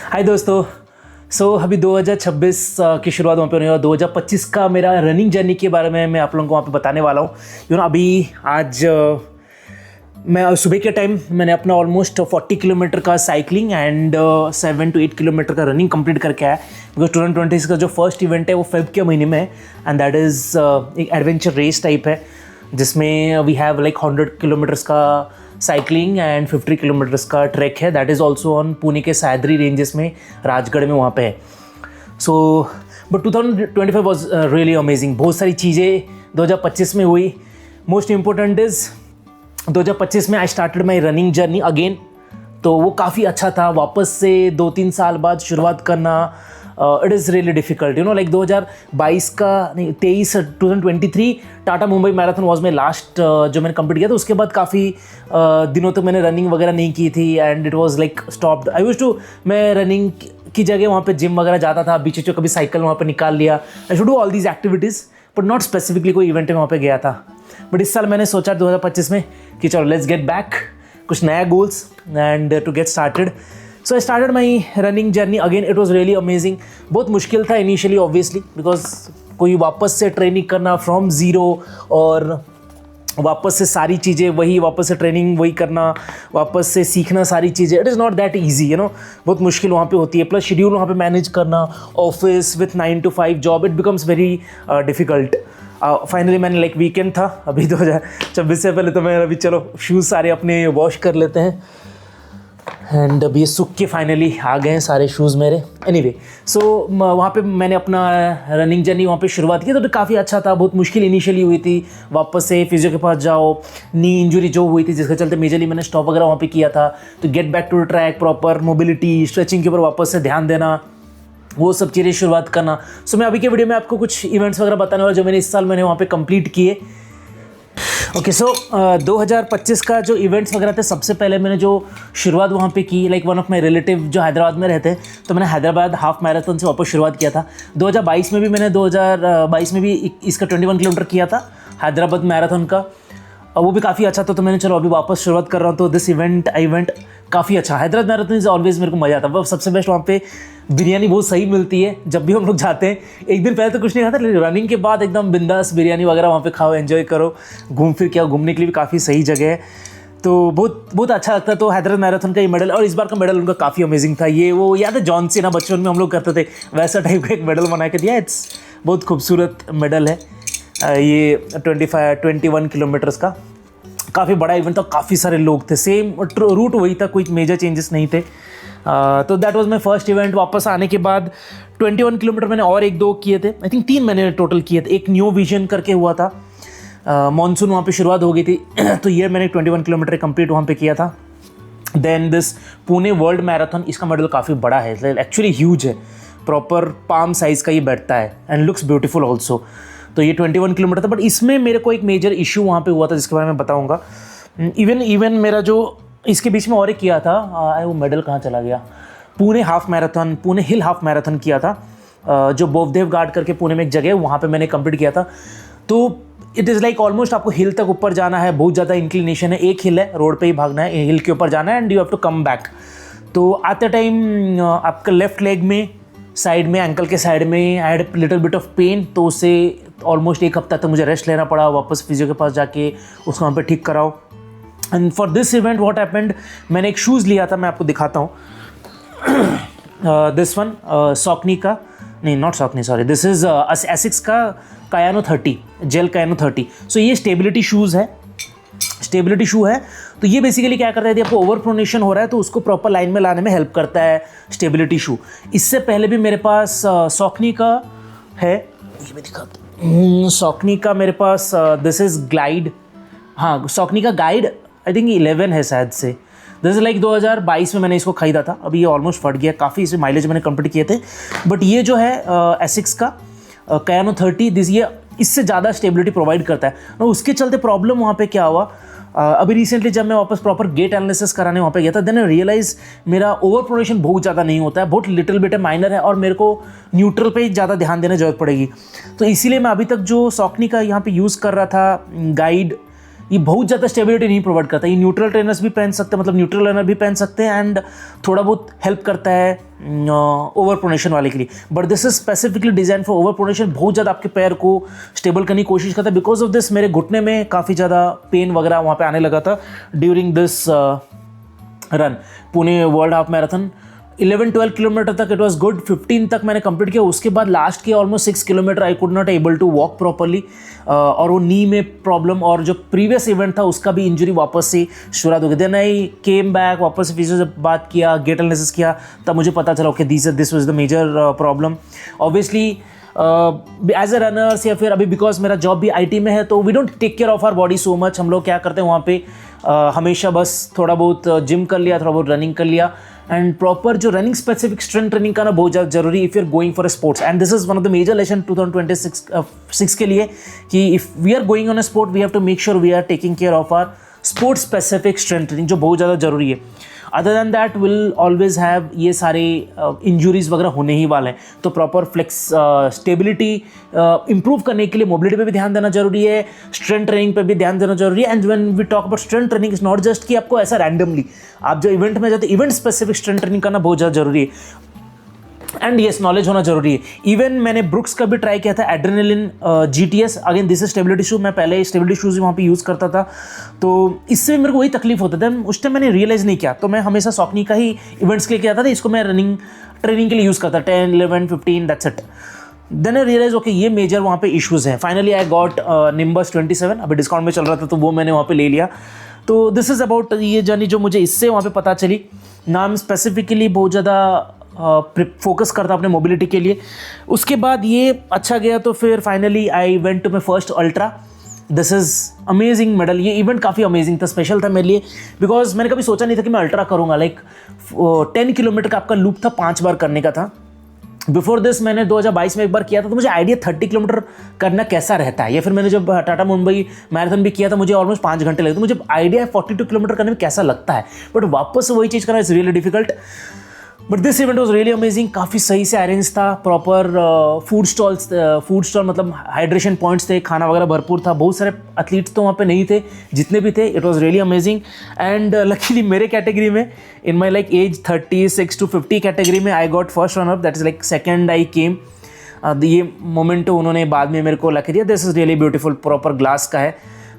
हाय दोस्तों। अभी 2026 की शुरुआत वहाँ पे होने वाला 2025 का मेरा रनिंग जर्नी के बारे में मैं आप लोगों को वहाँ पे बताने वाला हूँ। अभी आज मैं सुबह के टाइम मैंने अपना ऑलमोस्ट 40 किलोमीटर का साइकिलिंग एंड 7 to 8 किलोमीटर का रनिंग कंप्लीट करके आया। बिकॉज 2026 का जो फर्स्ट इवेंट है वो फेब के महीने में है एंड दैट इज़ एक एडवेंचर रेस टाइप है जिसमें वी हैव लाइक 100 किलोमीटर्स का साइकिलिंग एंड 50 किलोमीटर्स का ट्रैक है। That is also on Pune के सह्याद्री रेंजेस में, राजगढ़ में वहाँ पे है। So but 2025 was really amazing. बहुत सारी चीज़ें 2025 में हुई। मोस्ट इम्पोर्टेंट इज़ 2025 में आई started my running journey again. तो वो काफ़ी अच्छा था। वापस से 2-3 साल बाद शुरुआत करना it is really difficult. Like 2022 का नहीं 2023 Tata Mumbai marathon was my last जो मैंने कंप्लीट किया था। उसके बाद काफ़ी दिनों तक मैंने रनिंग वगैरह नहीं की थी and it was like stopped. I used to मैं रनिंग की जगह वहाँ पे जिम वगैरह जाता था, बीच में कभी साइकिल वहाँ पे निकाल लिया। I should do all these activities but not specifically कोई इवेंट में वहाँ पे गया था। बट इस साल मैंने सोचा 2025 में कि चलो लेट्स गेट बैक, कुछ नया goals and to get started. So I started my running journey again. It was really amazing. बहुत मुश्किल था इनिशियली ऑब्वियसली, बिकॉज कोई वापस से ट्रेनिंग करना फ्रॉम ज़ीरो और वापस से सारी चीज़ें वही, वापस से ट्रेनिंग वही करना, वापस से सीखना सारी चीज़ें, it is not that easy बहुत मुश्किल वहाँ पे होती है। प्लस शेड्यूल वहाँ पे मैनेज करना, office with 9 to 5 job, it becomes very difficult. Finally मैंने लाइक वीकेंड था अभी 2026 से पहले, तो मैं अभी चलो शूज़ सारे अपने वॉश कर लेते हैं एंड अभी ये सूख के फाइनली आ गए हैं सारे शूज़ मेरे। एनीवे सो वहाँ पे मैंने अपना रनिंग जर्नी वहाँ पे शुरुआत की तो काफ़ी अच्छा था। बहुत मुश्किल इनिशियली हुई थी। वापस से फिजियो के पास जाओ, नी इंजरी जो हुई थी जिसके चलते मेजरली मैंने स्टॉप वगैरह वहाँ पे किया था। तो get back to track, proper mobility, stretching के ऊपर वापस से ध्यान देना, वो सब चीज़ें शुरुआत करना। सो मैं अभी के वीडियो में आपको कुछ इवेंट्स वगैरह बताने वाला जो मैंने इस साल मैंने वहाँ पे कंप्लीट किए। ओके सो 2025 का जो इवेंट्स वगैरह थे, सबसे पहले मैंने जो शुरुआत वहाँ पे की, like one of my relative जो हैदराबाद में रहते हैं, तो मैंने हैदराबाद हाफ मैराथन से वापस शुरुआत किया था। 2022 में भी मैंने 2022 में भी इसका 21 किलोमीटर किया था हैदराबाद मैराथन का, और वो भी काफ़ी अच्छा था। तो मैंने चलो अभी वापस शुरुआत कर रहा हूँ। तो दिस इवेंट काफ़ी अच्छा। हैदराबाद मैराथन इज़ ऑलवेज मेरे को मज़ा आता है। सबसे बेस्ट वहाँ पे बिरयानी बहुत सही मिलती है जब भी हम लोग जाते हैं। एक दिन पहले तो कुछ नहीं खाता, लेकिन रनिंग के बाद एकदम बिंदास बिरयानी वगैरह वहाँ पे खाओ, एंजॉय करो, घूम फिर के आओ। घूमने के लिए भी काफ़ी सही जगह है, तो बहुत अच्छा लगता है। तो हैदराबाद मैराथन का ये मेडल, और इस बार का मेडल उनका काफ़ी अमेजिंग था। ये वो याद है जॉन सीना बचपन में हम लोग करते थे, वैसा टाइप का एक मेडल बना के दिया। इट्स बहुत खूबसूरत मेडल है। ये 21 किलोमीटर्स का काफ़ी बड़ा इवेंट था, काफ़ी सारे लोग थे, सेम रूट वही था, कोई मेजर चेंजेस नहीं थे। तो that was my first event. वापस आने के बाद 21 किलोमीटर मैंने और 1-2 किए थे, आई थिंक 3 मैंने टोटल किए थे। एक न्यू विजन करके हुआ था, मॉनसून वहाँ पे शुरुआत हो गई थी तो ये मैंने 21 किलोमीटर कंप्लीट वहाँ पे किया था। Then this Pune world marathon, इसका मॉडल काफ़ी बड़ा है, एक्चुअली ह्यूज है, प्रॉपर पाम साइज़ का ये बैठता है एंड लुक्स ब्यूटीफुल ऑल्सो। तो ये 21 किलोमीटर था, बट इसमें मेरे को एक मेजर इशू वहाँ पे हुआ था जिसके बारे में बताऊँगा। इवन मेरा जो इसके बीच में और एक किया था, वो मेडल कहाँ चला गया, पुणे हिल हाफ मैराथन किया था, जो बोवदेव घाट करके पुणे में एक जगह है, वहाँ पे मैंने कंप्लीट किया था। तो इट इज़ लाइक ऑलमोस्ट आपको हिल तक ऊपर जाना है, बहुत ज़्यादा इंक्लिनेशन है। एक हिल है, रोड पे ही भागना है, हिल के ऊपर जाना है and you have to come back. तो आते टाइम आपका लेफ्ट लेग में साइड में, एंकल के साइड में I had little bit of pain, तो उससे ऑलमोस्ट 1 हफ्ता तक मुझे रेस्ट लेना पड़ा। वापस फिजियो के पास जाके उसको वहाँ पे ठीक कराओ। And for this event what happened, मैंने एक शूज़ लिया था, मैं आपको दिखाता हूँ। दिस वन सॉकनी का, नहीं not सॉकनी, sorry, this is Asics का कायानो 30, जेल कायानो 30। सो ये स्टेबिलिटी शूज़ है, स्टेबिलिटी शू है। तो ये बेसिकली क्या करता है, यदि आपको ओवर प्रोनेशन हो रहा है तो उसको प्रॉपर लाइन में लाने में हेल्प करता है स्टेबिलिटी शू। इससे पहले भी मेरे पास सॉकनी का है, ये मैं दिखाता हूँ। सॉकनी का मेरे पास दिस इज़ ग्लाइड, हाँ सॉकनी का गाइड आई थिंक 11 है शायद से। दिस इज़ लाइक 2022 में मैंने इसको खरीदा था। अभी ये ऑलमोस्ट फट गया, काफ़ी इसे माइलेज मैंने कंप्लीट किए थे। बट ये जो है एसिक्स का कायानो 30, दिस ये इससे ज़्यादा स्टेबिलिटी प्रोवाइड करता है। और उसके चलते प्रॉब्लम वहाँ पे क्या हुआ, अभी रिसेंटली जब मैं वापस प्रॉपर गेट एनालिसिस कराने वहाँ पे गया था, देन आई रियलाइज मेरा ओवर प्रोनेशन बहुत ज़्यादा नहीं होता है, बहुत लिटिल बिट माइनर है, और मेरे को न्यूट्रल पे ज़्यादा ध्यान देने जरूरत पड़ेगी। तो इसीलिए मैं अभी तक जो सॉकनी का यहाँ पे यूज़ कर रहा था गाइड, ये बहुत ज़्यादा स्टेबिलिटी नहीं प्रोवाइड करता। ये न्यूट्रल ट्रेनर्स भी पहन सकते हैं, मतलब न्यूट्रल रनर भी पहन सकते हैं, एंड थोड़ा बहुत हेल्प करता है ओवर प्रोनेशन वाले के लिए। But this is specifically design for over pronation, बहुत ज़्यादा आपके पैर को स्टेबल करने की कोशिश करता है। बिकॉज ऑफ दिस मेरे घुटने में काफ़ी ज़्यादा पेन वगैरह वहाँ पे आने लगा था during this run, Pune world half marathon. 11-12 kilometre तक इट वाज गुड, 15 तक मैंने कंप्लीट किया। उसके बाद लास्ट के almost 6 kilometre I could not able to walk properly, और वो नी में प्रॉब्लम और जो प्रीवियस इवेंट था उसका भी इंजरी वापस से शुरुआत हो गई। देन आई केम बैक, वापस से फिजियो से बात किया, गेट एनालिसिस किया, तब मुझे पता चला okay this was the major problem. Obviously as a runners या फिर अभी बिकॉज मेरा जॉब भी आईटी में है, तो we don't take care of our body so much. हम लोग क्या करते हैं वहाँ पे हमेशा बस थोड़ा बहुत जिम कर लिया, थोड़ा बहुत रनिंग कर लिया, एंड प्रॉपर जो रनिंग स्पेसिफिक स्ट्रेंथ ट्रेनिंग करना बहुत ज़्यादा जरूरी if you are going for a sports. And this is one of the major lesson 2026 के लिए कि if we are going on a sport we have to make sure we are taking care of our sports specific strength training, जो बहुत ज़्यादा जरूरी है। Other than that will always have ये सारे इंजुरीज वगैरह होने ही वाले हैं। तो प्रॉपर फ्लेक्स स्टेबिलिटी इंप्रूव करने के लिए मोबिलिटी पे भी ध्यान देना जरूरी है, स्ट्रेंथ ट्रेनिंग पे भी ध्यान देना जरूरी है। And when we talk about strength training is not just कि आपको ऐसा रैंडमली आप जो इवेंट में जाते इवेंट स्पेसिफिक स्ट्रेंथ ट्रेनिंग करना बहुत ज़्यादा जरूरी है। एंड येस नॉलेज होना जरूरी है। इवन मैंने ब्रुक्स का भी ट्राई किया था, adrenaline GTS, again this is stability shoes. मैं पहले स्टेबिलिटी शूज वहाँ पे यूज़ करता था, तो इससे मेरे को वही तकलीफ होता था। उस टाइम मैंने रियलाइज़ नहीं किया, तो मैं हमेशा सॉकनी का ही इवेंट्स के लिए किया था। इसको मैं रनिंग ट्रेनिंग के लिए यूज़ करता, 10, 11, 15 that's it. Then I realize okay ये मेजर वहाँ पे इश्यूज़ हैं। फाइनली आई गॉट निम्बस 27, अभी डिस्काउंट में चल रहा था तो वो मैंने वहाँ पे ले लिया। तो दिस इज़ अबाउट ये जर्नी जो मुझे इससे वहाँ पे पता चली। नाम स्पेसिफिकली बहुत ज़्यादा फोकस करता अपने मोबिलिटी के लिए। उसके बाद ये अच्छा गया, तो फिर finally I went to my first ultra. This is amazing medal. ये इवेंट काफ़ी अमेजिंग था, स्पेशल था मेरे लिए, बिकॉज मैंने कभी सोचा नहीं था कि मैं अल्ट्रा करूँगा। लाइक 10 किलोमीटर का आपका लूप था, 5 बार करने का था। बिफोर दिस मैंने 2022 में एक बार किया था, तो मुझे आइडिया 30 किलोमीटर करना कैसा रहता है, या फिर मैंने जब टाटा मुंबई मैराथन भी किया था मुझे ऑलमोस्ट 5 घंटे लगे, तो मुझे आइडिया है 42 किलोमीटर करने में कैसा लगता है। बट वापस वही चीज़ करना is really difficult. But this event was really amazing, काफ़ी सही से अरेंज था। प्रॉपर फूड स्टॉल मतलब हाइड्रेशन पॉइंट्स थे, खाना वगैरह भरपूर था। बहुत सारे एथलीट्स तो वहाँ पे नहीं थे, जितने भी थे it was really amazing. And luckily मेरे कैटेगरी में in my like age 36 to 50 category में I got first runner, that is like second I came. ये मोमेंट उन्होंने बाद में मेरे को ला के दिया। This is really beautiful, proper glass का है,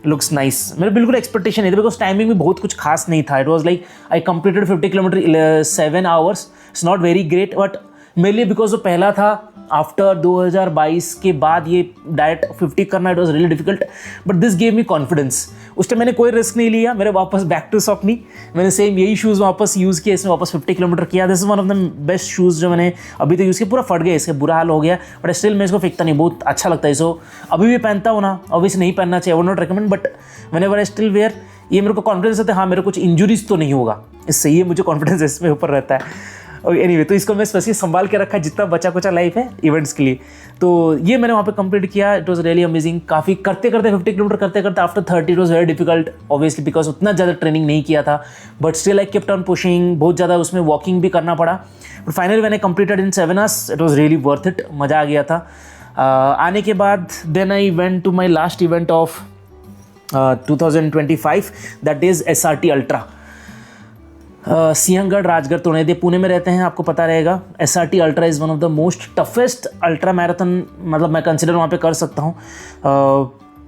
लुक्स नाइस। मेरे बिल्कुल एक्सपेक्टेशन नहीं था, बिकॉज टाइमिंग भी बहुत कुछ खास नहीं था। It was like I completed 50 kilometre 7 hours। It's not very great, but मेरे लिए बिकॉज वो पहला था आफ्टर 2022 के बाद ये डायरेक्ट 50 करना, it was really difficult, but this gave me confidence. उस टाइम मैंने कोई रिस्क नहीं लिया, मेरे वापस बैक टू सॉकनी, मैंने सेम यही शूज़ वापस यूज़ किया, इसमें वापस 50 किलोमीटर किया। This is one of the best shoes जो मैंने अभी तक यूज़ किया। पूरा फट गया, इसका बुरा हाल हो गया, बट स्टिल मैं इसको फेंकता नहीं, बहुत अच्छा लगता है। सो अभी भी पहनता हूँ ना, ऑब्वियसली नहीं पहनना चाहिए, I would not recommend, but whenever I still wear, ये मेरे को कॉन्फिडेंस रहता है हाँ मेरे कुछ इंजुरीज तो नहीं होगा इससे, ये मुझे कॉन्फिडेंस इसमें ऊपर रहता है। और एनीवे तो इसको मैं स्पेशली संभाल के रखा है जितना बचा कुचा लाइफ है इवेंट्स के लिए। तो ये मैंने वहाँ पे कंप्लीट किया, इट वाज रियली अमेजिंग। काफ़ी करते करते 50 किलोमीटर करते करते after 30 it was very difficult obviously, because उतना ज़्यादा ट्रेनिंग नहीं किया था, but still I kept on pushing. बहुत ज़्यादा उसमें वॉकिंग भी करना पड़ा, बट फाइनली मैंने completed in 7 hours। It was really worth it, मज़ा आ गया था। आने के बाद then I went to my last event of 2025, that is SRT ultra. Sinhagad Rajgad तोड़े पुणे में रहते हैं, आपको पता रहेगा। SRT ultra is one of the most toughest ultra marathon, मतलब मैं कंसिडर वहाँ पे कर सकता हूँ,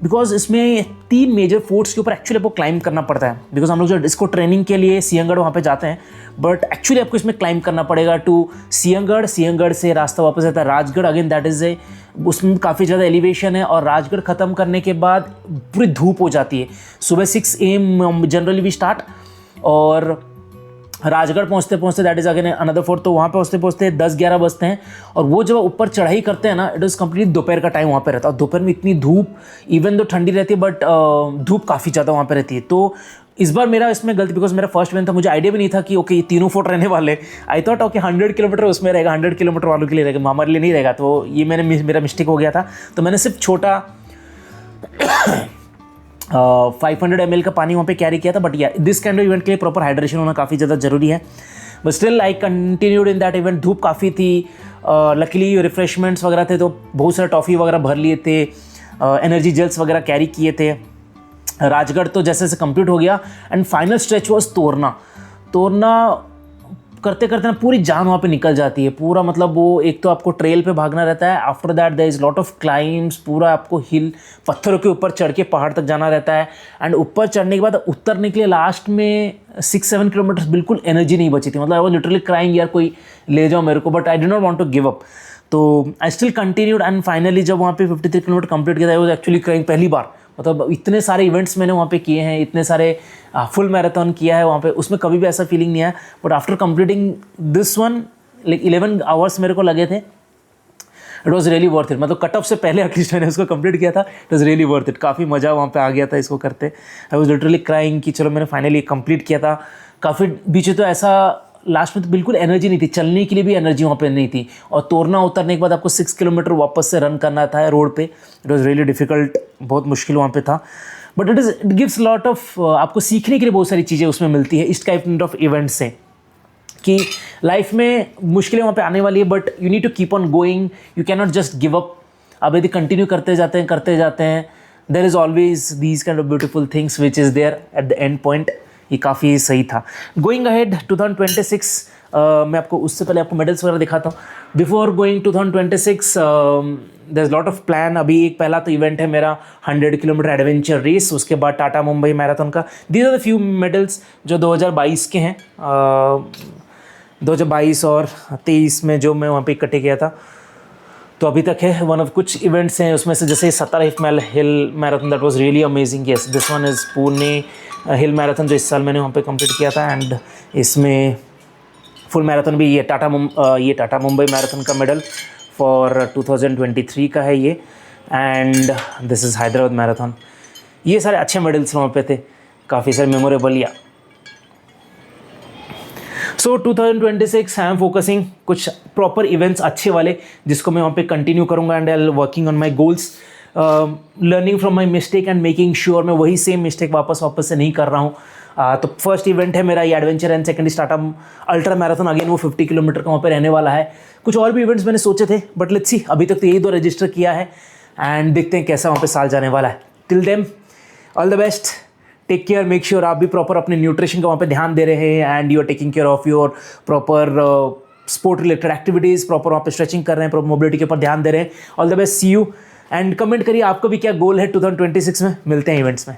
बिकॉज इसमें 3 मेजर फोर्ट्स के ऊपर एक्चुअली आपको क्लाइंब करना पड़ता है। बिकॉज हम लोग जो इसको ट्रेनिंग के लिए सिंहगढ़ वहाँ पे जाते हैं, बट एक्चुअली आपको इसमें क्लाइंब करना पड़ेगा टू सिंहगढ़। सिंहगढ़ से रास्ता वापस आता है राजगढ़, अगेन दैट इज़ उसमें काफ़ी ज़्यादा एलिवेशन है, और राजगढ़ ख़त्म करने के बाद पूरी धूप हो जाती है। सुबह 6 AM जनरली वी स्टार्ट, और राजगढ़ पहुँचते पहुँचते that is again another fort, तो वहाँ पहुँचते पहुँचते 10-11 बजते हैं। और वो जब ऊपर चढ़ाई करते हैं ना, इट इज़ कंप्लीट दोपहर का टाइम वहाँ पे रहता है, और दोपहर में इतनी धूप, इवन दो ठंडी रहती है बट धूप काफ़ी ज़्यादा वहाँ पे रहती है। तो इस बार मेरा इसमें गलती, बिकॉज मेरा फर्स्ट इवेंट था, मुझे आइडिया भी नहीं था कि ओके ये तीनों फोर्ट रहने वाले। आई थॉट ओके 100 किलोमीटर उसमें रहेगा, 100 किलोमीटर वालों के लिए रहेगा, हमारे लिए नहीं रहेगा। तो ये मेरा मिस्टेक हो गया था। तो मैंने सिर्फ छोटा 500 ml का पानी वहाँ पे कैरी किया था। बट या दिस काइंड ऑफ इवेंट के लिए प्रॉपर हाइड्रेशन होना काफ़ी ज़्यादा जरूरी है। But still I continued in that event. धूप काफ़ी थी, लकीली रिफ्रेशमेंट्स वगैरह थे, तो बहुत सारे टॉफ़ी वगैरह भर लिए थे, एनर्जी जेल्स वगैरह कैरी किए थे। राजगढ़ तो जैसे जैसे कंप्लीट हो गया एंड फाइनल स्ट्रेच वॉज तोरना। तोरना करते करते ना पूरी जान वहाँ पे निकल जाती है पूरा, मतलब वो एक तो आपको ट्रेल पे भागना रहता है, after that there is lot of climbs, पूरा आपको हिल पत्थरों के ऊपर चढ़ के पहाड़ तक जाना रहता है एंड ऊपर चढ़ने के बाद उतरने के लिए लास्ट में 6-7 किलोमीटर्स बिल्कुल एनर्जी नहीं बची थी, मतलब आई वाज लिटरली क्राइंग यार कोई ले जाओ मेरे को, but I did not want to give up. तो I still continued and finally जब वहाँ पे 53 किलोमीटर कंप्लीट किया था, आई वाज एक्चुअली क्राइंग पहली बार, मतलब इतने सारे इवेंट्स मैंने वहाँ पे किए हैं, इतने सारे फुल मैराथन किया है वहाँ पे, उसमें कभी भी ऐसा फीलिंग नहीं आया, but after completing this one like 11 hours मेरे को लगे थे। It was really worth it, मतलब कट ऑफ से पहले एटलीस्ट मैंने उसको कंप्लीट किया था, it was really worth it, काफ़ी मज़ा वहाँ पे आ गया था इसको करते। आई वॉज लिटरली क्राइंग कि चलो मैंने फाइनली कंप्लीट किया था। काफ़ी बीच तो ऐसा लास्ट में तो बिल्कुल एनर्जी नहीं थी, चलने के लिए भी एनर्जी वहाँ पे नहीं थी, और तोरना उतरने के बाद आपको 6 किलोमीटर वापस से रन करना था रोड पे। इट वॉज रियली डिफिकल्ट, बहुत मुश्किल वहाँ पे था, but it gives lot of, आपको सीखने के लिए बहुत सारी चीज़ें उसमें मिलती है इस टाइप ऑफ इवेंट से, कि लाइफ में मुश्किलें वहाँ पे आने वाली है but you need to keep on going, you can not just give up. अब यदि कंटिन्यू करते जाते हैं there is always these kind of beautiful things which is there at the end point. ये काफ़ी सही था। गोइंग अहेड 2026, मैं आपको उससे पहले आपको मेडल्स वगैरह दिखाता हूँ। Before going 2026 there is lot of plan. अभी एक पहला तो इवेंट है मेरा 100 किलोमीटर एडवेंचर रेस, उसके बाद टाटा मुंबई मैराथन का। These are the few medals जो 2022 के हैं, 2022 और 23 में जो मैं वहाँ पे इकट्ठे किया था, तो अभी तक है। वन ऑफ कुछ इवेंट्स हैं उसमें से, जैसे 17 hill marathon, that was really amazing. Yes, this one is Pune hill marathon जो इस साल मैंने वहाँ पे कंप्लीट किया था, एंड इसमें फुल मैराथन भी ये टाटा मुंबई मैराथन का मेडल फॉर 2023 का है ये, and this is Hyderabad marathon. ये सारे अच्छे मेडल्स वहाँ पे थे, काफ़ी सारे मेमोरेबल। या सो 2026 आई एम फोकसिंग कुछ प्रॉपर इवेंट्स अच्छे वाले, जिसको मैं वहाँ पे कंटिन्यू करूँगा, and I working on my goals, learning from my mistake and making sure मैं वही सेम मिस्टेक वापस से नहीं कर रहा हूँ। तो फर्स्ट इवेंट है मेरा ये adventure, and second Tata ultra marathon, again वो 50 किलोमीटर का वहाँ पे रहने वाला है। कुछ और भी इवेंट्स मैंने सोचे थे, बट लेट्स सी, अभी तक तो यही 2 रजिस्टर किया है, एंड देखते हैं कैसा वहाँ पे साल जाने वाला है। Till then all the best, take care, make sure आप भी प्रॉपर अपने न्यूट्रिशन का वहाँ पे ध्यान दे रहे हैं, and you are taking care of your proper sport related activities, proper वहाँ पे स्ट्रेचिंग कर रहे हैं, प्रॉपर मोबिलिटी के ऊपर ध्यान दे रहे हैं। All the best, see you, and comment करिए आपको भी क्या गोल है 2026 में। मिलते हैं इवेंट्स में।